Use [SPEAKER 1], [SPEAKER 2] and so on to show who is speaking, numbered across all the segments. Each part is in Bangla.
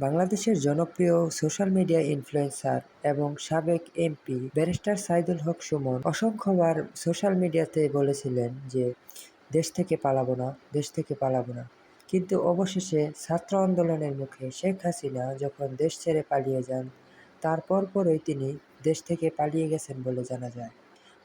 [SPEAKER 1] বাংলাদেশের জনপ্রিয় সোশ্যাল মিডিয়া ইনফ্লুয়েন্সার এবং সাবেক এমপি ব্যারিস্টার সাইদুল হক সুমন অসংখ্যবার সোশ্যাল মিডিয়াতে বলেছিলেন যে দেশ থেকে পালাবো না, দেশ থেকে পালাবো না। কিন্তু অবশেষে ছাত্র আন্দোলনের মুখে শেখ হাসিনা যখন দেশ ছেড়ে পালিয়ে যান, তার পরপরই তিনি দেশ থেকে পালিয়ে গেছেন বলে জানা যায়।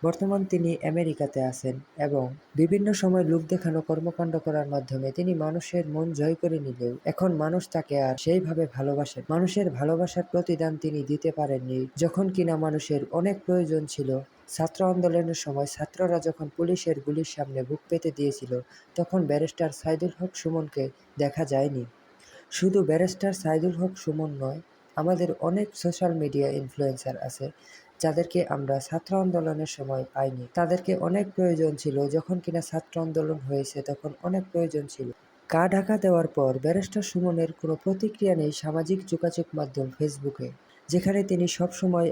[SPEAKER 1] বর্তমান তিনি আমেরিকাতে আছেন এবং বিভিন্ন সময় লোক দেখানো কর্মকাণ্ড করার মাধ্যমে তিনি মানুষের মন জয় করে নিলেও এখন মানুষ তাকে আর সেইভাবে ভালোবাসেন। মানুষের ভালোবাসার প্রতিদান তিনি দিতে পারেননি যখন কিনা মানুষের অনেক প্রয়োজন ছিল। ছাত্র আন্দোলনের সময় ছাত্ররা যখন পুলিশের গুলির সামনে বুক পেতে দিয়েছিল, তখন ব্যারিস্টার সাইদুল হক সুমনকে দেখা যায়নি। শুধু ব্যারিস্টার সাইদুল হক সুমন নয়, আমাদের অনেক সোশ্যাল মিডিয়া ইনফ্লুয়েন্সার আছে যাদেরকে আমরা ছাত্র আন্দোলনের সময় পাইনি। তাদেরকে অনেক প্রয়োজন ছিল, যখন কিনা ছাত্র আন্দোলন হয়েছে তখন অনেক প্রয়োজন ছিল। ঢাকা দেওয়ার পর ব্যারিস্টার সুমনের কোনো প্রতিক্রিয়া নেই সামাজিক যোগাযোগ মাধ্যম ফেসবুকে, যেখানে তিনি সবসময়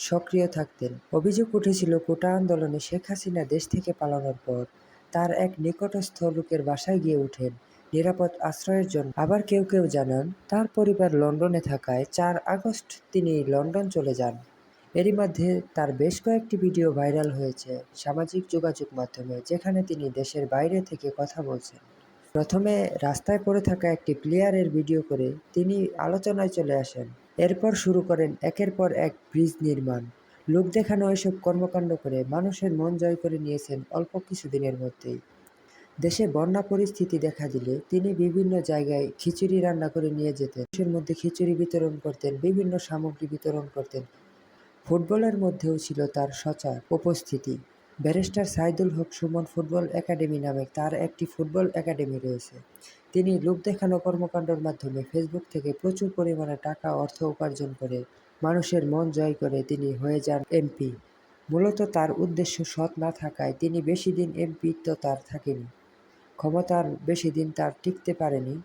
[SPEAKER 1] সক্রিয় থাকতেন। অভিযোগ উঠেছিল কোটা আন্দোলনে শেখ হাসিনা দেশ থেকে পালানোর পর তার এক নিকটস্থ লোকের বাসায় গিয়ে ওঠেন নিরাপদ আশ্রয়ের জন্য। আবার কেউ কেউ জানান তার পরিবার লন্ডনে থাকায় 4 আগস্ট তিনি লন্ডন চলে যান। এরই মধ্যে তার বেশ কয়েকটি ভিডিও ভাইরাল হয়েছে সামাজিক যোগাযোগ মাধ্যমে, যেখানে তিনি দেশের বাইরে থেকে কথা বলছেন। প্রথমে রাস্তায় পড়ে থাকা একটি প্লেয়ারের ভিডিও করে তিনি আলোচনায় চলে আসেন। এরপর শুরু করেন একের পর এক ব্রিজ নির্মাণ। লোক দেখানো এসব কর্মকাণ্ড করে মানুষের মন জয় করে নিয়েছেন অল্প কিছুদিনের মধ্যেই। দেশে বন্যা পরিস্থিতি দেখা দিলে তিনি বিভিন্ন জায়গায় খিচুড়ি রান্না করে নিয়ে যেতেন। মানুষের মধ্যে খিচুড়ি বিতরণ করতেন, বিভিন্ন সামগ্রী বিতরণ করতেন। ফুটবলের মধ্যেও ছিল তার সচার উপস্থিতি। ব্যারিস্টার সাইদুল হক সুমন ফুটবল একাডেমি নামে তার একটি ফুটবল একাডেমি রয়েছে। তিনি লোক দেখানো কর্মকাণ্ডের মাধ্যমে ফেসবুক থেকে প্রচুর পরিমাণে টাকা অর্থ উপার্জন করে মানুষের মন জয় করে তিনি হয়ে যান এমপি। মূলত তার উদ্দেশ্য সৎ না থাকায় তিনি বেশি দিন এমপিত্ব তার থাকেনি, ক্ষমতার বেশি দিন তার টিকতে পারেনি।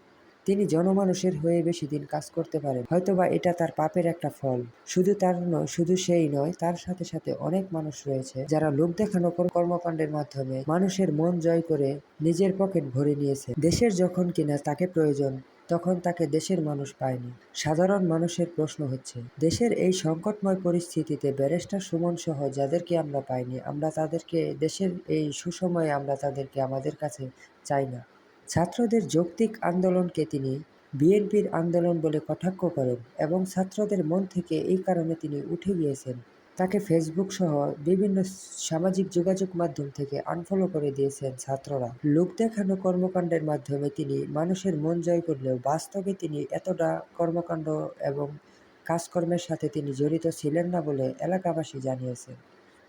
[SPEAKER 1] তিনি জনমানুষের হয়ে বেশি দিন কাজ করতে পারেন, হয়তোবা এটা তার পাপের একটা ফল। শুধু তার নয়, শুধু সেই নয়, তার সাথে সাথে অনেক মানুষ রয়েছে যারা লোক দেখানো কর্মকাণ্ডের মাধ্যমে মানুষের মন জয় করে নিজের পকেট ভরে নিয়েছে। দেশের যখন কিনা তাকে প্রয়োজন, তখন তাকে দেশের মানুষ পায়নি। সাধারণ মানুষের প্রশ্ন হচ্ছে, দেশের এই সংকটময় পরিস্থিতিতে ব্যারিস্টার সুমন সহ যাদেরকে আমরা পাইনি, আমরা তাদেরকে দেশের এই সুসময়ে আমরা তাদেরকে আমাদের কাছে চাই না। ছাত্রদের যৌক্তিক আন্দোলনকে তিনি বিএনপির আন্দোলন বলে কটাক্ষ করেন এবং ছাত্রদের মন থেকে এই কারণে তিনি উঠে গিয়েছেন। তাকে ফেসবুক সহ বিভিন্ন সামাজিক যোগাযোগ মাধ্যম থেকে আনফলো করে দিয়েছেন ছাত্ররা। লোক দেখানো কর্মকাণ্ডের মাধ্যমে তিনি মানুষের মন জয় করলেও বাস্তবে তিনি এতটা কর্মকাণ্ড এবং কাজকর্মের সাথে তিনি জড়িত ছিলেন না বলে এলাকাবাসী জানিয়েছেন।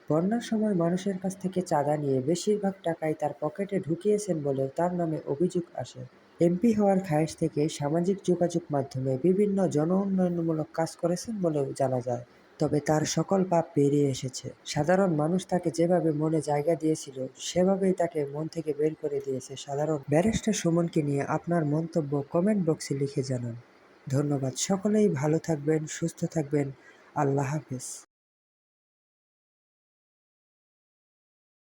[SPEAKER 1] বন্যার সময় মানুষের কাছ থেকে চাঁদা নিয়ে বেশিরভাগ টাকাই তার পকেটে ঢুকিয়েছেন বলেও তার নামে অভিযোগ আসে। এমপি হওয়ার খায়েশ থেকে সামাজিক যোগাযোগ মাধ্যমে বিভিন্ন জন উন্নয়নমূলক কাজ করেছেন বলেও জানা যায়। তবে তার সকল পাপ বেরিয়ে এসেছে। সাধারণ মানুষ তাকে যেভাবে মনে জায়গা দিয়েছিল, সেভাবেই তাকে মন থেকে বের করে দিয়েছে সাধারণ। ব্যারিস্টার সুমনকে নিয়ে আপনার মন্তব্য কমেন্ট বক্সে লিখে জানান। ধন্যবাদ। সকলেই ভালো থাকবেন, সুস্থ থাকবেন। আল্লাহ হাফেজ।